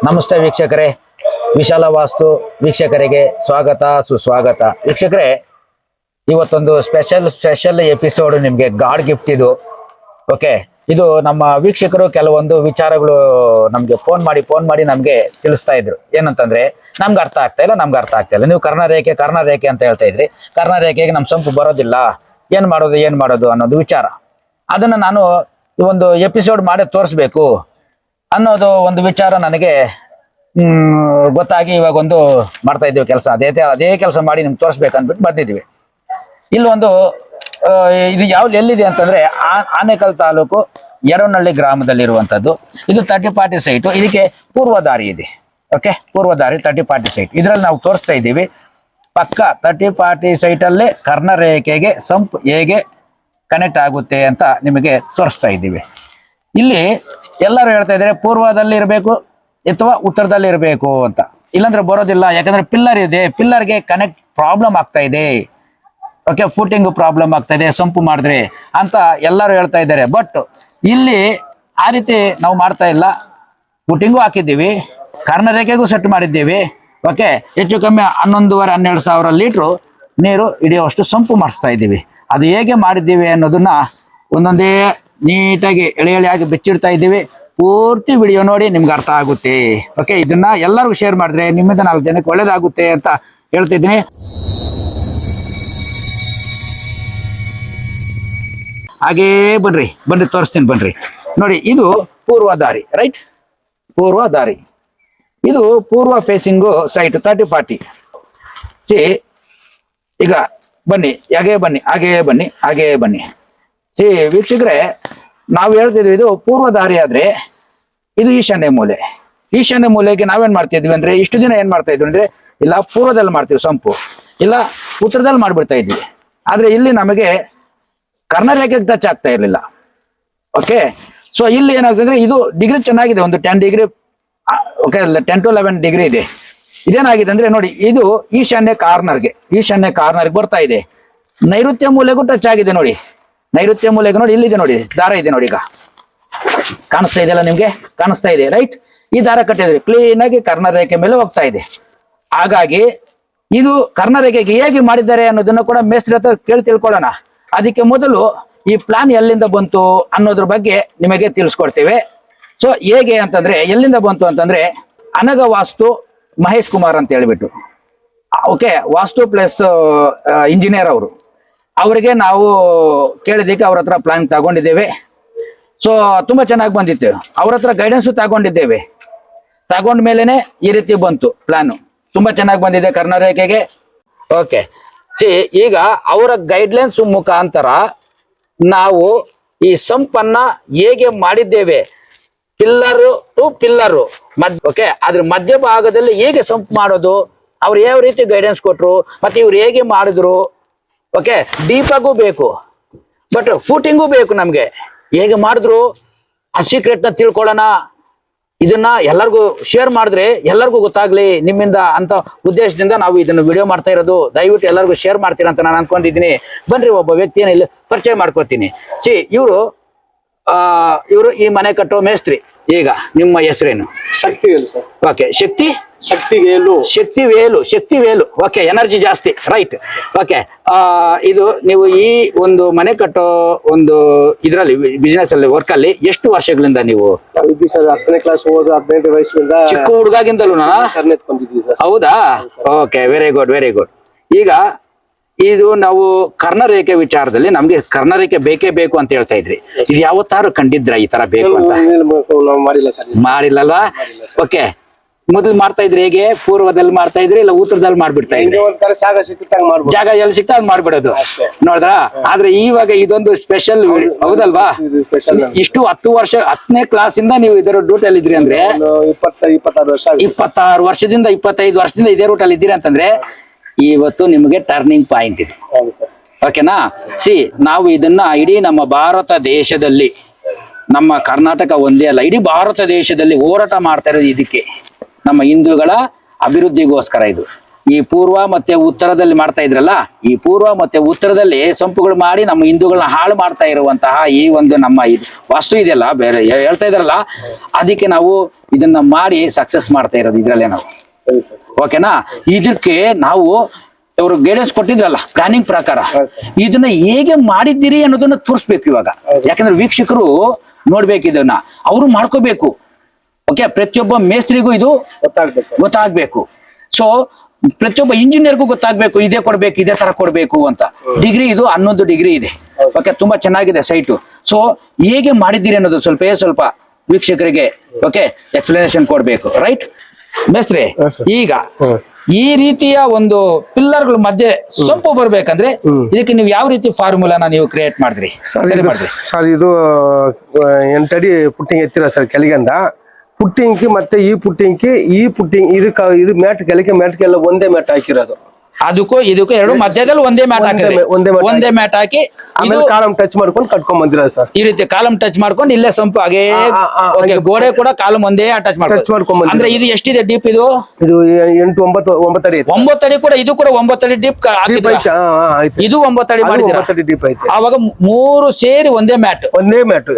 ನಮಸ್ತೆ ವೀಕ್ಷಕರೇ, ವಿಶಾಲ ವಾಸ್ತು ವೀಕ್ಷಕರಿಗೆ ಸ್ವಾಗತ ಸುಸ್ವಾಗತ. ವೀಕ್ಷಕರೇ, ಇವತ್ತೊಂದು ಸ್ಪೆಷಲ್ ಎಪಿಸೋಡ್ ನಿಮಗೆ ಗಾಡ್ ಗಿಫ್ಟ್ ಇದು. ಓಕೆ, ಇದು ನಮ್ಮ ವೀಕ್ಷಕರು ಕೆಲವೊಂದು ವಿಚಾರಗಳು ನಮಗೆ ಫೋನ್ ಮಾಡಿ ನಮಗೆ ತಿಳಿಸ್ತಾ ಇದ್ರು. ಏನಂತಂದ್ರೆ, ನಮ್ಗೆ ಅರ್ಥ ಆಗ್ತಾ ಇಲ್ಲ. ನೀವು ಕರ್ಣರೇಖೆ ಅಂತ ಹೇಳ್ತಾ ಇದ್ರಿ. ಕರ್ಣರೇಖೆಗೆ ನಮ್ಮ ಸೊಂಪು ಬರೋದಿಲ್ಲ, ಏನ್ ಮಾಡೋದು ಅನ್ನೋದು ವಿಚಾರ. ಅದನ್ನ ನಾನು ಈ ಒಂದು ಎಪಿಸೋಡ್ ಮಾಡಿ ತೋರಿಸ್ಬೇಕು ಅನ್ನೋದು ಒಂದು ವಿಚಾರ ನನಗೆ ಗೊತ್ತಾಗಿ ಇವಾಗ ಒಂದು ಮಾಡ್ತಾ ಇದ್ದೀವಿ ಕೆಲಸ. ಅದೇ ಕೆಲಸ ಮಾಡಿ ನಿಮ್ಗೆ ತೋರಿಸ್ಬೇಕು ಅಂದ್ಬಿಟ್ಟು ಬಂದಿದ್ದೀವಿ. ಇಲ್ಲೊಂದು ಇದು ಎಲ್ಲಿದೆ ಅಂತಂದ್ರೆ ಆನೇಕಲ್ ತಾಲೂಕು ಯಡೋನಹಳ್ಳಿ ಗ್ರಾಮದಲ್ಲಿರುವಂಥದ್ದು. ಇದು 30-40 ಸೈಟು. ಇದಕ್ಕೆ ಪೂರ್ವದಾರಿ ಇದೆ. ಓಕೆ, ಪೂರ್ವದಾರಿ 30-40 ಸೈಟ್. ಇದರಲ್ಲಿ ನಾವು ತೋರಿಸ್ತಾ ಇದ್ದೀವಿ. ಪಕ್ಕ 30-40 ಸೈಟಲ್ಲೇ ಕರ್ಣರೇಖೆಗೆ ಸಂಪ್ ಹೇಗೆ ಕನೆಕ್ಟ್ ಆಗುತ್ತೆ ಅಂತ ನಿಮಗೆ ತೋರಿಸ್ತಾ ಇದ್ದೀವಿ. ಇಲ್ಲಿ ಎಲ್ಲರೂ ಹೇಳ್ತಾ ಇದ್ದಾರೆ ಪೂರ್ವದಲ್ಲಿ ಇರಬೇಕು ಅಥವಾ ಉತ್ತರದಲ್ಲಿ ಇರಬೇಕು ಅಂತ. ಇಲ್ಲಾಂದ್ರೆ ಬರೋದಿಲ್ಲ, ಯಾಕಂದ್ರೆ ಪಿಲ್ಲರ್ ಇದೆ, ಪಿಲ್ಲರ್ಗೆ ಕನೆಕ್ಟ್ ಪ್ರಾಬ್ಲಮ್ ಆಗ್ತಾ ಇದೆ. ಓಕೆ, ಫುಟಿಂಗ್ ಪ್ರಾಬ್ಲಮ್ ಆಗ್ತಾ ಇದೆ ಸಂಪು ಮಾಡಿದ್ರೆ ಅಂತ ಎಲ್ಲರೂ ಹೇಳ್ತಾ ಇದ್ದಾರೆ. ಬಟ್ ಇಲ್ಲಿ ಆ ರೀತಿ ನಾವು ಮಾಡ್ತಾ ಇಲ್ಲ. ಫುಟಿಂಗು ಹಾಕಿದ್ದೀವಿ, ಕರ್ಣರೇಖೆಗೂ ಸೆಟ್ ಮಾಡಿದ್ದೀವಿ. ಓಕೆ, ಹೆಚ್ಚು ಕಮ್ಮಿ 11,500-12 ಸಾವಿರ ಲೀಟ್ರು ನೀರು ಹಿಡಿಯುವಷ್ಟು ಸಂಪು ಮಾಡಿಸ್ತಾ ಇದ್ದೀವಿ. ಅದು ಹೇಗೆ ಮಾಡಿದ್ದೀವಿ ಅನ್ನೋದನ್ನ ಒಂದೊಂದೇ ನೀಟಾಗಿ ಎಳೆಯಾಗಿ ಬಿಚ್ಚಿಡ್ತಾ ಇದ್ದೀವಿ. ಪೂರ್ತಿ ವಿಡಿಯೋ ನೋಡಿ ನಿಮ್ಗೆ ಅರ್ಥ ಆಗುತ್ತೆ. ಓಕೆ, ಇದನ್ನ ಎಲ್ಲರಿಗೂ ಶೇರ್ ಮಾಡಿದ್ರೆ ನಿಮ್ಮಿಂದ 4 ಜನಕ್ಕೆ ಒಳ್ಳೇದಾಗುತ್ತೆ ಅಂತ ಹೇಳ್ತಿದ್ದೀನಿ. ಹಾಗೇ ಬನ್ರಿ ತೋರಿಸ್ತೀನಿ ಬನ್ರಿ. ನೋಡಿ, ಇದು ಪೂರ್ವದಾರಿ, ರೈಟ್? ಪೂರ್ವದಾರಿ. ಇದು ಪೂರ್ವ ಫೇಸಿಂಗು ಸೈಟ್ 30-40. ಈಗ ಬನ್ನಿ, ಹಾಗೇ ಬನ್ನಿ. ವೀಕ್ಷಕರೇ, ನಾವು ಹೇಳ್ತಿದ್ವಿ ಇದು ಪೂರ್ವದಾರಿ ಆದ್ರೆ ಇದು ಈಶಾನ್ಯ ಮೂಲೆಗೆ ನಾವೇನ್ ಮಾಡ್ತಿದ್ವಿ ಅಂದ್ರೆ, ಇಷ್ಟು ದಿನ ಏನ್ ಮಾಡ್ತಾ ಇದ್ವಿ ಅಂದ್ರೆ, ಇಲ್ಲ ಪೂರ್ವದಲ್ಲಿ ಮಾಡ್ತೀವಿ ಸಂಪು, ಇಲ್ಲ ಉತ್ತರದಲ್ಲಿ ಮಾಡ್ಬಿಡ್ತಾ ಇದ್ವಿ. ಆದ್ರೆ ಇಲ್ಲಿ ನಮಗೆ ಕರ್ಣರೇಖೆಗೆ ಟಚ್ ಆಗ್ತಾ ಇರ್ಲಿಲ್ಲ. ಓಕೆ, ಸೊ ಇಲ್ಲಿ ಏನಾಗ್ತದೆ, ಇದು ಡಿಗ್ರಿ ಚೆನ್ನಾಗಿದೆ, ಒಂದು 10 ಡಿಗ್ರಿ, ಓಕೆ, 10 to 11 ಡಿಗ್ರಿ ಇದೆ. ಇದೇನಾಗಿದೆ ಅಂದ್ರೆ ನೋಡಿ, ಇದು ಈಶಾನ್ಯ ಕಾರ್ನರ್ಗೆ ಬರ್ತಾ ಇದೆ. ನೈಋತ್ಯ ಮೂಲೆಗೂ ಟಚ್ ಆಗಿದೆ ನೋಡಿ. ನೈಋತ್ಯ ಮೂಲೆಗೆ ನೋಡಿ, ಇಲ್ಲಿದೆ ನೋಡಿ, ದಾರ ಇದೆ ನೋಡಿ. ಈಗ ಕಾಣಿಸ್ತಾ ಇದೆಯಲ್ಲ ನಿಮ್ಗೆ? ಕಾಣಿಸ್ತಾ ಇದೆ, ರೈಟ್? ಈ ದಾರ ಕಟ್ಟಿದ್ರೆ ಕ್ಲೀನ್ ಆಗಿ ಕರ್ಣರೇಖೆ ಮೇಲೆ ಹೋಗ್ತಾ ಇದೆ. ಹಾಗಾಗಿ ಇದು ಕರ್ಣರೇಖೆಗೆ ಹೇಗೆ ಮಾಡಿದ್ದಾರೆ ಅನ್ನೋದನ್ನ ಕೂಡ ಮೇಸ್ತ್ರಿ ಹತ್ರ ಕೇಳಿ ತಿಳ್ಕೊಳ್ಳೋಣ. ಅದಕ್ಕೆ ಮೊದಲು ಈ ಪ್ಲಾನ್ ಎಲ್ಲಿಂದ ಬಂತು ಅನ್ನೋದ್ರ ಬಗ್ಗೆ ನಿಮಗೆ ತಿಳಿಸ್ಕೊಡ್ತೇವೆ. ಸೊ ಹೇಗೆ ಅಂತಂದ್ರೆ, ಎಲ್ಲಿಂದ ಬಂತು ಅಂತಂದ್ರೆ, ಅನಗ ವಾಸ್ತು ಮಹೇಶ್ ಕುಮಾರ್ ಅಂತ ಹೇಳ್ಬಿಟ್ಟು, ಓಕೆ, ವಾಸ್ತು ಪ್ಲಸ್ ಇಂಜಿನಿಯರ್ ಅವರು. ಅವರಿಗೆ ನಾವು ಕೇಳಿದ್ದಕ್ಕೆ ಅವ್ರ ಹತ್ರ ಪ್ಲಾನ್ ತಗೊಂಡಿದ್ದೇವೆ. ಸೊ ತುಂಬಾ ಚೆನ್ನಾಗಿ ಬಂದಿತ್ತು. ಅವ್ರ ಹತ್ರ ಗೈಡೆನ್ಸ್ ತಗೊಂಡಿದ್ದೇವೆ. ತಗೊಂಡ ಮೇಲೆನೆ ಈ ರೀತಿ ಬಂತು ಪ್ಲಾನು. ತುಂಬಾ ಚೆನ್ನಾಗಿ ಬಂದಿದೆ ಕರ್ಣರೇಖೆಗೆ. ಓಕೆ, ಈಗ ಅವರ ಗೈಡ್ಲೈನ್ಸ್ ಮುಖಾಂತರ ನಾವು ಈ ಸಂಪನ್ನ ಹೇಗೆ ಮಾಡಿದ್ದೇವೆ, ಪಿಲ್ಲರು ಟು ಪಿಲ್ಲರು ಓಕೆ, ಅದ್ರ ಮಧ್ಯ ಭಾಗದಲ್ಲಿ ಹೇಗೆ ಸಂಪ್ ಮಾಡೋದು, ಅವ್ರು ಯಾವ ರೀತಿ ಗೈಡೆನ್ಸ್ ಕೊಟ್ರು, ಮತ್ತೆ ಇವ್ರು ಹೇಗೆ ಮಾಡಿದ್ರು. ಓಕೆ, ಡೀಪ್ ಆಗು ಬೇಕು, ಬಟ್ ಫೂಟಿಂಗು ಬೇಕು. ನಮ್ಗೆ ಹೇಗೆ ಮಾಡಿದ್ರು ಆ ಸೀಕ್ರೆಟ್ ನ ತಿಳ್ಕೊಳ್ಳೋಣ. ಇದನ್ನ ಎಲ್ಲರಿಗೂ ಶೇರ್ ಮಾಡಿದ್ರೆ ಎಲ್ಲರಿಗೂ ಗೊತ್ತಾಗ್ಲಿ ನಿಮ್ಮಿಂದ ಅಂತ ಉದ್ದೇಶದಿಂದ ನಾವು ಇದನ್ನ ವಿಡಿಯೋ ಮಾಡ್ತಾ ಇರೋದು. ದಯವಿಟ್ಟು ಎಲ್ಲರಿಗೂ ಶೇರ್ ಮಾಡ್ತೀರಾ ಅಂತ ನಾನು ಅನ್ಕೊಂಡಿದ್ದೀನಿ. ಬನ್ರಿ, ಒಬ್ಬ ವ್ಯಕ್ತಿಯನ್ನು ಇಲ್ಲಿ ಪರಿಚಯ ಮಾಡ್ಕೋತೀನಿ. ಇವರು ಈ ಮನೆ ಕಟ್ಟೋ ಮೇಸ್ತ್ರಿ. ಈಗ ನಿಮ್ಮ ಹೆಸರೇನು? ಶಕ್ತಿವೇಲು ಸರ್. ಓಕೆ, ಶಕ್ತಿವೇಲು. ಓಕೆ, ಎನರ್ಜಿ ಜಾಸ್ತಿ, ರೈಟ್? ಓಕೆ, ಇದು ನೀವು ಈ ಒಂದು ಮನೆ ಕಟ್ಟೋ ಒಂದು ಇದರಲ್ಲಿ ಬಿಸ್ನೆಸ್ ಅಲ್ಲಿ ವರ್ಕ್ ಅಲ್ಲಿ ಎಷ್ಟು ವರ್ಷಗಳಿಂದ ನೀವು? ಸರ್ 10ನೇ ಕ್ಲಾಸ್ ಓದು 15 ವಯಸ್ಸಿನಿಂದ, ಚಿಕ್ಕ ಹುಡುಗಾಗಿಂದಲೂ ಹೌದಾ? Okay, very good. ಈಗ ಇದು ನಾವು ಕರ್ಣರೇಖೆ ವಿಚಾರದಲ್ಲಿ ನಮ್ಗೆ ಕರ್ಣರೇಖೆ ಬೇಕೇ ಬೇಕು ಅಂತ ಹೇಳ್ತಾ ಇದ್ರಿ. ಇದು ಯಾವತ್ತಾರು ಕಂಡಿದ್ರ ಈ ತರ ಬೇಕು ಅಂತ? ಮಾಡಿಲ್ಲಲ್ವಾ? ಓಕೆ, ಮೊದಲು ಮಾಡ್ತಾ ಇದ್ರಿ ಹೇಗೆ? ಪೂರ್ವದಲ್ಲಿ ಮಾಡ್ತಾ ಇದ್ರಿ, ಇಲ್ಲ ಉತ್ತರದಲ್ಲಿ ಮಾಡ್ಬಿಡ್ತಾ ಇದ್ರಿ? ಜಾಗ ಎಲ್ಲಿ ಸಿಗ್ತಾ ಅದ್ ಮಾಡ್ಬಿಡೋದು, ನೋಡಿದ್ರ? ಆದ್ರೆ ಇವಾಗ ಇದೊಂದು ಸ್ಪೆಷಲ್, ಹೌದಲ್ವಾ? ಇಷ್ಟು 10 ವರ್ಷ 10ನೇ ಕ್ಲಾಸ್ ಇಂದ ನೀವು ಇದರ ಡ್ಯೂಟಿಯಲ್ಲಿ ಇದ್ರಿ ಅಂದ್ರೆ 26 ವರ್ಷದಿಂದ 25 ವರ್ಷದಿಂದ ಇದೇ ರೂಟಲ್ಲಿ ಇದ್ದೀರಿ ಅಂತಂದ್ರೆ ಇವತ್ತು ನಿಮಗೆ ಟರ್ನಿಂಗ್ ಪಾಯಿಂಟ್ ಇದೆ. ಓಕೆನಾ? ನಾವು ಇದನ್ನ ಇಡೀ ನಮ್ಮ ಭಾರತ ದೇಶದಲ್ಲಿ, ನಮ್ಮ ಕರ್ನಾಟಕ ಒಂದೇ ಅಲ್ಲ, ಇಡೀ ಭಾರತ ದೇಶದಲ್ಲಿ ಹೋರಾಟ ಮಾಡ್ತಾ ಇರೋದು ಇದಕ್ಕೆ, ನಮ್ಮ ಹಿಂದೂಗಳ ಅಭಿವೃದ್ಧಿಗೋಸ್ಕರ ಇದು. ಈ ಪೂರ್ವ ಮತ್ತೆ ಉತ್ತರದಲ್ಲಿ ಮಾಡ್ತಾ ಇದ್ರಲ್ಲ, ಈ ಪೂರ್ವ ಮತ್ತೆ ಉತ್ತರದಲ್ಲಿ ಸಂಪುಗಳು ಮಾಡಿ ನಮ್ಮ ಹಿಂದೂಗಳನ್ನ ಹಾಳು ಮಾಡ್ತಾ ಇರುವಂತಹ ಈ ಒಂದು ನಮ್ಮ ಇದು ವಾಸ್ತು ಇದೆಯಲ್ಲ, ಬೇರೆ ಹೇಳ್ತಾ ಇದ್ರಲ್ಲ, ಅದಕ್ಕೆ ನಾವು ಇದನ್ನ ಮಾಡಿ ಸಕ್ಸಸ್ ಮಾಡ್ತಾ ಇರೋದು ಇದ್ರಲ್ಲೇ ನಾವು. ಸರಿ ಸರ್. ಓಕೆನಾ? ಇದಕ್ಕೆ ನಾವು ಇವರು ಗೈಡೆನ್ಸ್ ಕೊಟ್ಟಿದ್ರಲ್ಲ ಪ್ಲಾನಿಂಗ್ ಪ್ರಕಾರ, ಇದನ್ನ ಹೇಗೆ ಮಾಡಿದ್ದೀರಿ ಅನ್ನೋದನ್ನ ತೋರಿಸ್ಬೇಕು ಇವಾಗ. ಯಾಕಂದ್ರೆ ವೀಕ್ಷಕರು ನೋಡ್ಬೇಕು, ಇದನ್ನ ಅವರು ಮಾಡ್ಕೋಬೇಕು. ಓಕೆ, ಪ್ರತಿಯೊಬ್ಬ ಮೇಸ್ತ್ರಿಗೂ ಇದು ಗೊತ್ತಾಗ್ಬೇಕು. ಸೊ ಪ್ರತಿಯೊಬ್ಬ ಇಂಜಿನಿಯರ್ಗೂ ಗೊತ್ತಾಗ್ಬೇಕು, ಇದೇ ಕೊಡ್ಬೇಕು, ಇದೇ ತರ ಕೊಡ್ಬೇಕು ಅಂತ. ಡಿಗ್ರಿ ಇದು 11 ಡಿಗ್ರಿ ಇದೆ. ಓಕೆ, ತುಂಬಾ ಚೆನ್ನಾಗಿದೆ ಸೈಟು. ಸೊ ಹೇಗೆ ಮಾಡಿದ್ದೀರಿ ಅನ್ನೋದು ಸ್ವಲ್ಪ ವೀಕ್ಷಕರಿಗೆ ಓಕೆ ಎಕ್ಸ್ಪ್ಲನೇಷನ್ ಕೊಡ್ಬೇಕು. ರೈಟ್ ಮೇಸ್ತ್ರಿ, ಈಗ ಈ ರೀತಿಯ ಒಂದು ಪಿಲ್ಲರ್ಗಳ ಮಧ್ಯೆ ಸೊಂಪು ಬರ್ಬೇಕಂದ್ರೆ ಇದಕ್ಕೆ ನೀವು ಯಾವ ರೀತಿ ಫಾರ್ಮುಲಾನ ನೀವು ಕ್ರಿಯೇಟ್ ಮಾಡಿದ್ರಿ? ಸರ್ ಇದು 8 ಅಡಿ ಪುಟ್ಟಿಂಗ್ ಎತ್ತಿರ ಸರ್ ಕೆಳಗಿಂದ. ಪುಟ್ಟಿಂಗ್ಕಿ ಮತ್ತೆ ಈ ಪುಟ್ಟಿಂಗ್ ಇದು ಮ್ಯಾಟ್ ಮ್ಯಾಟ್ಗೆಲ್ಲ ಒಂದೇ ಮ್ಯಾಟ್ ಹಾಕಿರೋದು. ಅದಕ್ಕೂ ಇದಕ್ಕೂ ಎರಡು ಮಧ್ಯದಲ್ಲಿ ಒಂದೇ ಮ್ಯಾಟ್ ಹಾಕಿದ್ರೆ ಒಂದೇ ಮ್ಯಾಟ್ ಹಾಕಿ ಆಮೇಲೆ ಕಾಲಮ್ ಟಚ್ ಮಾಡ್ಕೊಂಡು ಕಟ್ಕೊಂಡ್ ಬಂದಿರ ಸರ್. ಈ ರೀತಿ ಕಾಲಮ್ ಟಚ್ ಮಾಡ್ಕೊಂಡು ಇಲ್ಲೇ ಸಂಪು ಹಾಗೆ ಗೋಡೆ ಕೂಡ ಕಾಲಮ್ ಒಂದೇ ಟಚ್ ಮಾಡ್ಕೊಂಡು. ಅಂದ್ರೆ ಇದು ಎಷ್ಟಿದೆ ಡೀಪ್? ಇದು 8 9 ಅಡಿ. 9 ಅಡಿ ಕೂಡ, ಇದು ಕೂಡ 9 ಅಡಿ ಡೀಪ್. ಇದು 9 ಅಡಿ ಮಾಡಿದ್ರೆ 9 ಅಡಿ ಡೀಪ್ ಐತೆ. ಆವಾಗ 3 ಸೇರಿ ಒಂದೇ ಮ್ಯಾಟ್.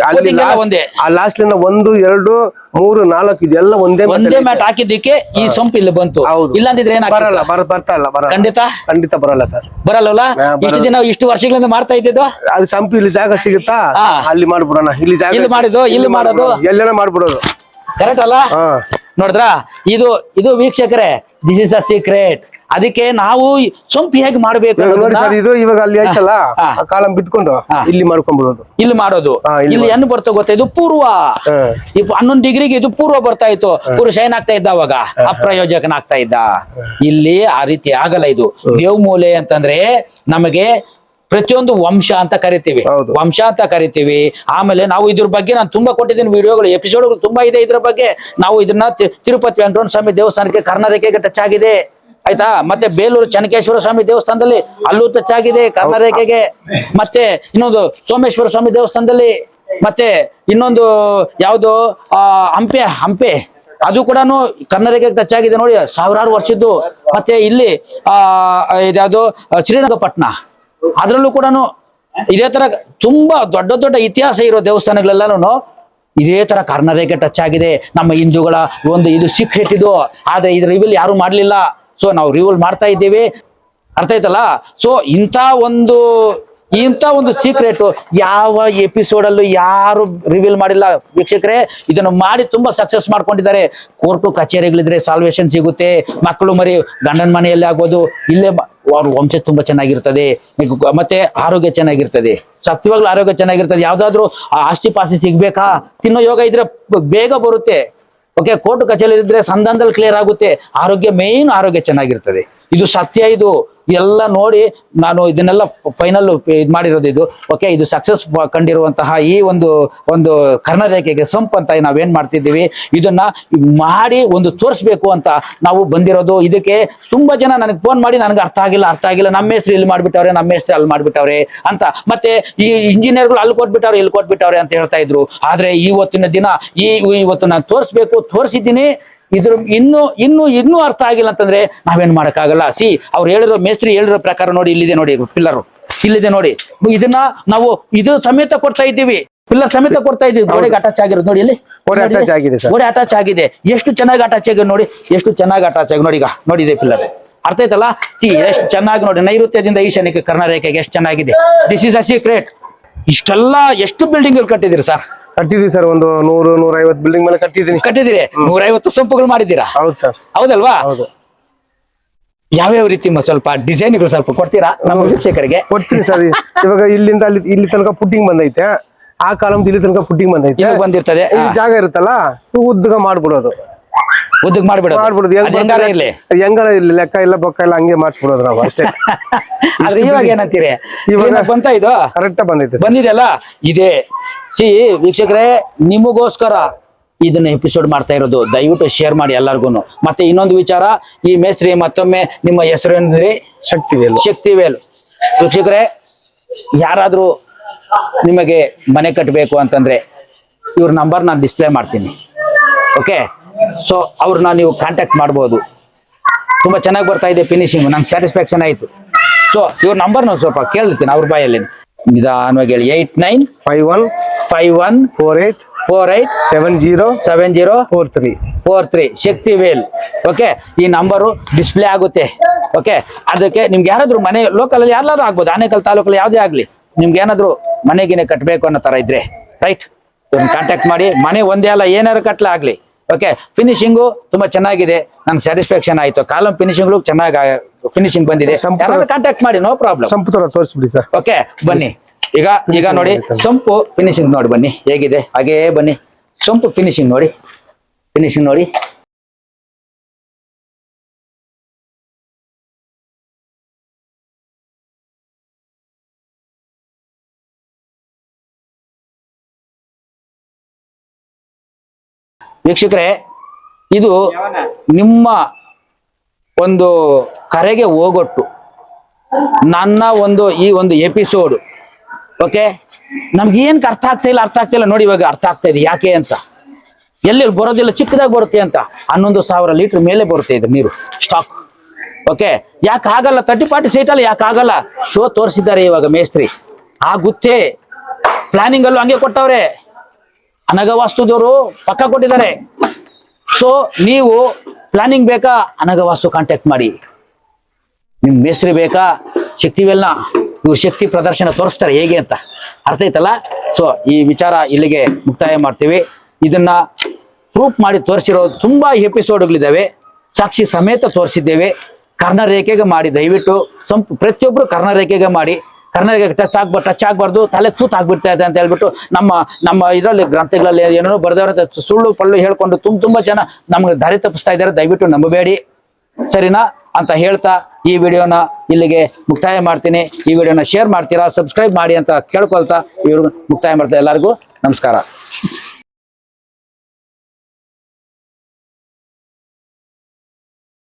ಅಲ್ಲಿ ಒಂದೇ ಲಾಸ್ಟ್ 1 2 3 4 ಇದೆಲ್ಲ ಒಂದೇ ಮ್ಯಾಟ್ ಹಾಕಿದ್ದಕ್ಕೆ ಈ ಸೊಂಪು ಇಲ್ಲಿ ಬಂತು. ಇಲ್ಲಾಂದಿದ್ರೆ ಖಂಡಿತ ಬರಲ್ಲ ಸರ್. ಬರಲ್ಲ. ಇಷ್ಟು ದಿನ ಇಷ್ಟು ವರ್ಷಗಳಿಂದ ಮಾಡ್ತಾ ಇದ್ದಿದ್ದು ಅದು ಸಂಪು ಇಲ್ಲಿ ಜಾಗ ಸಿಗುತ್ತಾ ಅಲ್ಲಿ ಮಾಡ್ಬಿಡೋಣ. ಇಲ್ಲಿ ಜಾಗ ಇಲ್ಲಿ ಮಾಡೋದು ಎಲ್ಲೆಲ್ಲ ಮಾಡ್ಬಿಡೋದು. ಕರೆಕ್ಟ್ ಅಲ್ಲ? ನೋಡಿದ್ರಾ? ಇದು ವೀಕ್ಷಕರೇ, ದಿಸ್ ಇಸ್ ಅ ಸೀಕ್ರೆಟ್. ಅದಕ್ಕೆ ನಾವು ಸೊಂಪು ಹೇಗೆ ಮಾಡ್ಬೇಕು ನೋಡಿ ಸರ್. ಇದು ಇವಾಗ ಅಲ್ಲಿ ಆಯ್ತಲ್ಲ, ಕಾಲಂ ಬಿಟ್ಕೊಂಡು ಇಲ್ಲಿ ಮಾಡ್ಕೊಂಡ್ಬಿಡೋದು. ಇಲ್ಲಿ ಮಾಡೋದು. ಇಲ್ಲಿ ಏನು ಬರ್ತಾ ಗೊತ್ತಾ? ಇದು ಪೂರ್ವ. 11 ಡಿಗ್ರಿಗೆ ಇದು ಪೂರ್ವ ಬರ್ತಾ ಇತ್ತು. ಪುರುಷ ಏನಾಗ್ತಾ ಇದ್ದ ಅವಾಗ? ಅಪ್ರಯೋಜಕನಾಗ್ತಾ ಇದ್ದ. ಇಲ್ಲಿ ಆ ರೀತಿ ಆಗಲ್ಲ. ಇದು ದೇವಮೂಲೆ ಅಂತಂದ್ರೆ ನಮಗೆ ಪ್ರತಿಯೊಂದು ವಂಶ ಅಂತ ಕರಿತೀವಿ. ಆಮೇಲೆ ನಾವು ಇದ್ರ ಬಗ್ಗೆ ನಾನು ತುಂಬಾ ಕೊಟ್ಟಿದ್ದೀನಿ ವಿಡಿಯೋಗಳು, ಎಪಿಸೋಡ್ಗಳು ತುಂಬಾ ಇದೆ ಇದ್ರ ಬಗ್ಗೆ. ನಾವು ಇದನ್ನ ತಿರುಪತಿ ವೆಂಕಟರಮಣ ಸ್ವಾಮಿ ದೇವಸ್ಥಾನಕ್ಕೆ ಕರ್ನಾಟಕಕ್ಕೆ ಟಚ್ ಆಗಿದೆ, ಆಯ್ತಾ? ಮತ್ತೆ ಬೇಲೂರು ಚೆನ್ನಕೇಶ್ವರ ಸ್ವಾಮಿ ದೇವಸ್ಥಾನದಲ್ಲಿ ಅಲ್ಲೂ ಟಚ್ ಆಗಿದೆ ಕರ್ನಾಟಕಕ್ಕೆ. ಮತ್ತೆ ಇನ್ನೊಂದು ಸೋಮೇಶ್ವರ ಸ್ವಾಮಿ ದೇವಸ್ಥಾನದಲ್ಲಿ, ಮತ್ತೆ ಇನ್ನೊಂದು ಯಾವ್ದು ಹಂಪೆ ಅದು ಕೂಡ ಕರ್ನಾಟಕಕ್ಕೆ ಟಚ್ ಆಗಿದೆ ನೋಡಿ, ಸಾವಿರಾರು ವರ್ಷದ್ದು. ಮತ್ತೆ ಇಲ್ಲಿ ಇದ್ಯಾವುದು ಶ್ರೀರಂಗಪಟ್ಟಣ, ಅದ್ರಲ್ಲೂ ಕೂಡ ಇದೇ ತರ ತುಂಬಾ ದೊಡ್ಡ ಇತಿಹಾಸ ಇರೋ ದೇವಸ್ಥಾನಗಳೆಲ್ಲೂ ಇದೇ ತರ ಕರ್ನಾಟಕಕ್ಕೆ ಟಚ್ ಆಗಿದೆ. ನಮ್ಮ ಹಿಂದೂಗಳ ಒಂದು ಇದು ಸೀಕ್ರೆಟ್ ಇದು. ಆದ್ರೆ ಇದ್ರ ರಿವೀಲ್ ಯಾರು ಮಾಡ್ಲಿಲ್ಲ. ಸೊ ನಾವು ರಿವೀಲ್ ಮಾಡ್ತಾ ಇದ್ದೀವಿ, ಅರ್ಥ ಆಯ್ತಲ್ಲ? ಸೊ ಇಂಥ ಒಂದು ಸೀಕ್ರೆಟ್ ಯಾವ ಎಪಿಸೋಡ್ ಅಲ್ಲೂ ಯಾರು ರಿವೀಲ್ ಮಾಡಿಲ್ಲ ವೀಕ್ಷಕರೇ. ಇದನ್ನು ಮಾಡಿ ತುಂಬಾ ಸಕ್ಸಸ್ ಮಾಡ್ಕೊಂಡಿದ್ದಾರೆ. ಕೋರ್ಟು ಕಚೇರಿಗಳಿದ್ರೆ ಸಾಲ್ವೇಷನ್ ಸಿಗುತ್ತೆ. ಮಕ್ಕಳು ಮರಿ ಗಂಡನ ಮನೆಯಲ್ಲಿ ಆಗ್ಬೋದು, ಇಲ್ಲೇ ಅವ್ರ ವಂಶ ತುಂಬಾ ಚೆನ್ನಾಗಿರ್ತದೆ. ಮತ್ತೆ ಆರೋಗ್ಯ ಚೆನ್ನಾಗಿರ್ತದೆ. ಸತ್ಯವಾಗ್ಲೂ ಆರೋಗ್ಯ ಚೆನ್ನಾಗಿರ್ತದೆ. ಯಾವ್ದಾದ್ರು ಆಸ್ತಿ ಪಾಸ್ತಿ ಸಿಗ್ಬೇಕಾ, ತಿನ್ನೋ ಯೋಗ ಇದ್ರೆ ಬೇಗ ಬರುತ್ತೆ. ಓಕೆ, ಕೋರ್ಟ್ ಕಚೇರಿ ಇದ್ರೆ ಸಂಧಾನದಲ್ಲಿ ಕ್ಲಿಯರ್ ಆಗುತ್ತೆ. ಆರೋಗ್ಯ ಮೇನ್ ಆರೋಗ್ಯ ಚೆನ್ನಾಗಿರ್ತದೆ. ಇದು ಸತ್ಯ. ಇದು ಎಲ್ಲ ನೋಡಿ ನಾನು ಇದನ್ನೆಲ್ಲ ಫೈನಲ್ ಇದು ಮಾಡಿರೋದು ಇದು. ಓಕೆ, ಇದು ಸಕ್ಸಸ್ ಕಂಡಿರುವಂತಹ ಈ ಒಂದು ಕರ್ನಾಟಕಕ್ಕೆ ಸಂಪ್ ಅಂತ ನಾವೇನ್ ಮಾಡ್ತಿದ್ದೀವಿ, ಇದನ್ನ ಮಾಡಿ ಒಂದು ತೋರಿಸ್ಬೇಕು ಅಂತ ನಾವು ಬಂದಿರೋದು. ಇದಕ್ಕೆ ತುಂಬಾ ಜನ ನನಗೆ ಫೋನ್ ಮಾಡಿ ನನಗೆ ಅರ್ಥ ಆಗಿಲ್ಲ, ನಮ್ಮ ಹೆಸರು ಇಲ್ಲಿ ಮಾಡ್ಬಿಟ್ಟವ್ರೆ, ನಮ್ಮ ಹೆಸರು ಅಲ್ಲಿ ಮಾಡ್ಬಿಟ್ಟವ್ರೆ ಅಂತ. ಮತ್ತೆ ಈ ಇಂಜಿನಿಯರ್ಗಳು ಅಲ್ಲಿ ಕೊಟ್ಬಿಟ್ಟವ್ರೆ, ಇಲ್ಲಿ ಕೊಟ್ಬಿಟ್ಟವ್ರೆ ಅಂತ ಹೇಳ್ತಾ ಇದ್ರು. ಆದ್ರೆ ಇವತ್ತಿನ ದಿನ ಇವತ್ತು ನಾನು ತೋರಿಸಿದ್ದೀನಿ. ಇದ್ರ ಇನ್ನೂ ಅರ್ಥ ಆಗಿಲ್ಲ ಅಂತಂದ್ರೆ ನಾವೇನ್ ಮಾಡಕ್ಕಾಗಲ್ಲ. ಅವ್ರು ಮೇಸ್ತ್ರಿ ಹೇಳಿರೋ ಪ್ರಕಾರ ನೋಡಿ, ಇಲ್ಲಿದೆ ನೋಡಿ ಪಿಲ್ಲರ್, ಇಲ್ಲಿದೆ ನೋಡಿ. ಇದನ್ನ ನಾವು ಇದು ಸಮೇತ ಕೊಡ್ತಾ ಇದ್ದೀವಿ, ಪಿಲ್ಲರ್ ಸಮೇತ ಕೊಡ್ತಾ ಇದ್ದೀವಿ. ಗೋಡೆಗೆ ಅಟ್ಯಾಚ್ ಆಗಿರೋದು ನೋಡಿ, ಇಲ್ಲಿ ಗೋಡೆ ಅಟ್ಯಾಚ್ ಆಗಿದೆ. ಎಷ್ಟು ಚೆನ್ನಾಗಿ ಅಟ್ಯಾಚ್ ಆಗಿದೆ ನೋಡಿ, ಎಷ್ಟು ಚೆನ್ನಾಗಿ ಅಟ್ಯಾಚ್ ಆಗಿ ನೋಡಿ. ಈಗ ನೋಡಿದೆ ಪಿಲ್ಲರ್, ಅರ್ಥ ಆಯ್ತಲ್ಲ? ಎಷ್ಟು ಚೆನ್ನಾಗಿ ನೋಡಿ, ನೈಋತ್ಯದಿಂದ ಈಶಾನ್ಯಕ್ಕೆ ಕರ್ನಾಟಕಕ್ಕೆ ಎಷ್ಟು ಚೆನ್ನಾಗಿದೆ. This is a secret. ಇಷ್ಟೆಲ್ಲ ಎಷ್ಟು ಬಿಲ್ಡಿಂಗ್ ಕಟ್ಟಿದಿರಿ ಸರ್? ಕಟ್ಟಿದೀವಿ ಸರ್, ಒಂದು 100-150 ಬಿಲ್ಡಿಂಗ್ ಮೇಲೆ ಕಟ್ಟಿದಿರಿ. 150 ಸೊಂಪುಗಳು ಮಾಡಿದ್ದೀರಾ? ಹೌದು ಸರ್. ಹೌದಲ್ವಾ? ಯಾವ್ಯಾವ ರೀತಿ ಸ್ವಲ್ಪ ಡಿಸೈನ್ಗಳು ಸ್ವಲ್ಪ ಕೊಡ್ತೀರಾ ನಮ್ಮ ವೀಕ್ಷಕರಿಗೆ? ಕೊಡ್ತೀನಿ ಸರ್. ಇವಾಗ ಇಲ್ಲಿಂದ ಇಲ್ಲಿ ತನಕ ಪುಟ್ಟಿಂಗ್ ಬಂದೈತೆ, ಆ ಕಾಲಂ ಇಲ್ಲಿ ತನಕ ಪುಟ್ಟಿಂಗ್ ಬಂದೈತೆ, ಬಂದಿರ್ತದೆ. ಜಾಗ ಇರುತ್ತಲ್ಲ, ಉದ್ದಗ ಮಾಡ್ಬಿಡೋದು. ಹೆಂಗಾರ ಇರ್ಲಿ, ಲೆಕ್ಕ ಇಲ್ಲ ಬೊಕ್ಕ ಇಲ್ಲ, ಹಂಗೆ ಮಾಡಿಸ್ಬಿಡೋದು ನಾವು ಅಷ್ಟೇ. ಇವಾಗ ಏನಂತೀರಿ? ಇವಾಗ ಬಂತ ಇದು ಕರೆಕ್ಟ್ ಬಂದಿದೆಯಲ್ಲ ಇದೇ. ವೀಕ್ಷಕರೇ, ನಿಮಗೋಸ್ಕರ ಇದನ್ನ ಎಪಿಸೋಡ್ ಮಾಡ್ತಾ ಇರೋದು. ದಯವಿಟ್ಟು ಶೇರ್ ಮಾಡಿ ಎಲ್ಲಾರ್ಗು. ಮತ್ತೆ ಇನ್ನೊಂದು ವಿಚಾರ, ಈ ಮೇಸ್ತ್ರಿ ಮತ್ತೊಮ್ಮೆ ನಿಮ್ಮ ಹೆಸರು ಏನಂದ್ರಿ? ಶಕ್ತಿವೇಲ್. ವೀಕ್ಷಕರೇ, ಯಾರಾದ್ರೂ ನಿಮಗೆ ಮನೆ ಕಟ್ಟಬೇಕು ಅಂತಂದ್ರೆ ಇವ್ರ ನಂಬರ್ ನಾನು ಡಿಸ್ಪ್ಲೇ ಮಾಡ್ತೀನಿ. ಓಕೆ, ಸೊ ಅವ್ರನ್ನ ನೀವು ಕಾಂಟ್ಯಾಕ್ಟ್ ಮಾಡ್ಬೋದು. ತುಂಬಾ ಚೆನ್ನಾಗಿ ಬರ್ತಾ ಇದೆ ಫಿನಿಶಿಂಗ್, ನಂಗೆ ಸ್ಯಾಟಿಸ್ಫ್ಯಾಕ್ಷನ್ ಆಯ್ತು. ಸೊ ಇವ್ರ ನಂಬರ್ ನಾನು ಸ್ವಲ್ಪ ಕೇಳ್ತೀನಿ ಅವ್ರ ಬಾಯಲ್ಲಿ, ನಿಧಾನವಾಗಿ ಹೇಳಿ. 51 895148 7043 ಶಕ್ತಿವೇಲ್. ಓಕೆ, ಈ ನಂಬರು ಡಿಸ್ಪ್ಲೇ ಆಗುತ್ತೆ. ಓಕೆ, ಅದಕ್ಕೆ ನಿಮ್ಗೆ ಯಾರಾದ್ರೂ ಮನೆ ಲೋಕಲ್ ಅಲ್ಲಿ ಯಾರು ಆಗ್ಬೋದು, ಆನೇಕಲ್ ತಾಲೂಕಲ್ಲಿ ಯಾವುದೇ ಆಗ್ಲಿ, ನಿಮ್ಗೆ ಏನಾದ್ರು ಮನೆಗಿನೇ ಕಟ್ಟಬೇಕು ಅನ್ನೋ ತರ ಇದ್ರೆ ರೈಟ್ ಕಾಂಟ್ಯಾಕ್ಟ್ ಮಾಡಿ. ಮನೆ ಒಂದೇ ಅಲ್ಲ, ಏನಾದ್ರು ಕಟ್ಲ ಆಗ್ಲಿ. ಓಕೆ, ಫಿನಿಶಿಂಗು ತುಂಬಾ ಚೆನ್ನಾಗಿದೆ, ನಂಗೆ ಸ್ಯಾಟಿಸ್ಫ್ಯಾಕ್ಷನ್ ಆಯ್ತು. ಕಾಲಮ್ ಫಿನಿಶಿಂಗ್ ಚೆನ್ನಾಗಿ ಫಿನಿಶಿಂಗ್ ಬಂದಿದೆ. ಕಾಂಟ್ಯಾಕ್ಟ್ ಮಾಡಿ, ನೋ ಪ್ರಾಬ್ಲಮ್. ಸಂಪು ತರ ತೋರಿಸ್ಬಿಡಿ ಸರ್. ಓಕೆ ಬನ್ನಿ. ಈಗ ನೋಡಿ ಸಂಪು ಫಿನಿಶಿಂಗ್ ನೋಡಿ, ಬನ್ನಿ ಹೇಗಿದೆ ಹಾಗೇ ಬನ್ನಿ. ಸಂಪು ಫಿನಿಶಿಂಗ್ ನೋಡಿ, ಫಿನಿಶಿಂಗ್ ನೋಡಿ. ವೀಕ್ಷಕರೇ, ಇದು ನಿಮ್ಮ ಒಂದು ಕರೆಗೆ ಹೋಗೊಟ್ಟು ನನ್ನ ಈ ಒಂದು ಎಪಿಸೋಡ್. ಓಕೆ, ನಮ್ಗೆ ಏನ್ ಅರ್ಥ ಆಗ್ತಾ ಇಲ್ಲ ನೋಡಿ, ಇವಾಗ ಅರ್ಥ ಆಗ್ತಾ ಇದೆ ಯಾಕೆ ಅಂತ. ಎಲ್ಲಿ ಬರೋದಿಲ್ಲ, ಚಿಕ್ಕದಾಗಿ ಬರುತ್ತೆ ಅಂತ. 11,000 ಲೀಟರ್ ಮೇಲೆ ಬರುತ್ತೆ ಇದು ನೀರು ಸ್ಟಾಕ್. ಓಕೆ, ಯಾಕೆ ಆಗಲ್ಲ 30-40 ಸೀಟಲ್ಲಿ ಯಾಕೆ ಆಗಲ್ಲ? ಶೋ ತೋರಿಸಿದ್ದಾರೆ ಇವಾಗ ಮೇಸ್ತ್ರಿ, ಆಗುತ್ತೆ. ಪ್ಲಾನಿಂಗ್ ಅಲ್ಲೂ ಹಂಗೆ ಕೊಟ್ಟವ್ರೆ, ಅನಗವಾಸ್ತುದವರು ಪಕ್ಕ ಕೊಟ್ಟಿದ್ದಾರೆ. ಸೊ ನೀವು ಪ್ಲಾನಿಂಗ್ ಬೇಕಾ, ಅನಗವಾಸ್ತು ಕಾಂಟ್ಯಾಕ್ಟ್ ಮಾಡಿ. ನಿಮ್ ಮೇಸ್ತ್ರಿ ಬೇಕಾ, ಶಕ್ತಿವೆಲ್ನ ಇವ್ರು ಶಕ್ತಿ ಪ್ರದರ್ಶನ ತೋರಿಸ್ತಾರೆ ಹೇಗೆ ಅಂತ. ಅರ್ಥ ಐತಲ್ಲ? ಸೊ ಈ ವಿಚಾರ ಇಲ್ಲಿಗೆ ಮುಕ್ತಾಯ ಮಾಡ್ತೀವಿ. ಇದನ್ನ ಪ್ರೂಫ್ ಮಾಡಿ ತೋರಿಸಿರೋದು ತುಂಬಾ ಎಪಿಸೋಡ್ಗಳಿದ್ದಾವೆ, ಸಾಕ್ಷಿ ಸಮೇತ ತೋರಿಸಿದ್ದೇವೆ. ಕರ್ಣರೇಖೆಗೆ ಮಾಡಿ, ದಯವಿಟ್ಟು ಪ್ರತಿಯೊಬ್ರು ಕರ್ಣರೇಖೆಗೆ ಮಾಡಿ. ಕರ್ಣರೇಖೆ ಟಚ್ ಆಗ್ಬಾರ್ದು, ತಲೆ ತೂತ್ ಆಗ್ಬಿಡ್ತಾ ಇದೆ ಅಂತ ಹೇಳ್ಬಿಟ್ಟು ನಮ್ಮ ಇದರಲ್ಲಿ ಗ್ರಂಥಗಳಲ್ಲಿ ಏನೇನೋ ಬರೆದವರ ಸುಳ್ಳು ಪಳ್ಳು ಹೇಳ್ಕೊಂಡು ತುಂಬಾ ಜನ ನಮ್ಗೆ ದಾರಿ ತಪ್ಪಿಸ್ತಾ ಇದ್ದಾರೆ. ದಯವಿಟ್ಟು ನಂಬಬೇಡಿ, ಸರಿನಾ ಅಂತ ಹೇಳ್ತಾ ಈ ವಿಡಿಯೋನ ಇಲ್ಲಿಗೆ ಮುಕ್ತಾಯ ಮಾಡ್ತೀನಿ. ಈ ವಿಡಿಯೋನ ಶೇರ್ ಮಾಡ್ತೀರಾ, ಸಬ್ಸ್ಕ್ರೈಬ್ ಮಾಡಿ ಅಂತ ಕೇಳ್ಕೊಳ್ತಾ ಇವ್ರಿಗೆ ಮುಕ್ತಾಯ ಮಾಡ್ತಾ ಎಲ್ಲರಿಗೂ ನಮಸ್ಕಾರ.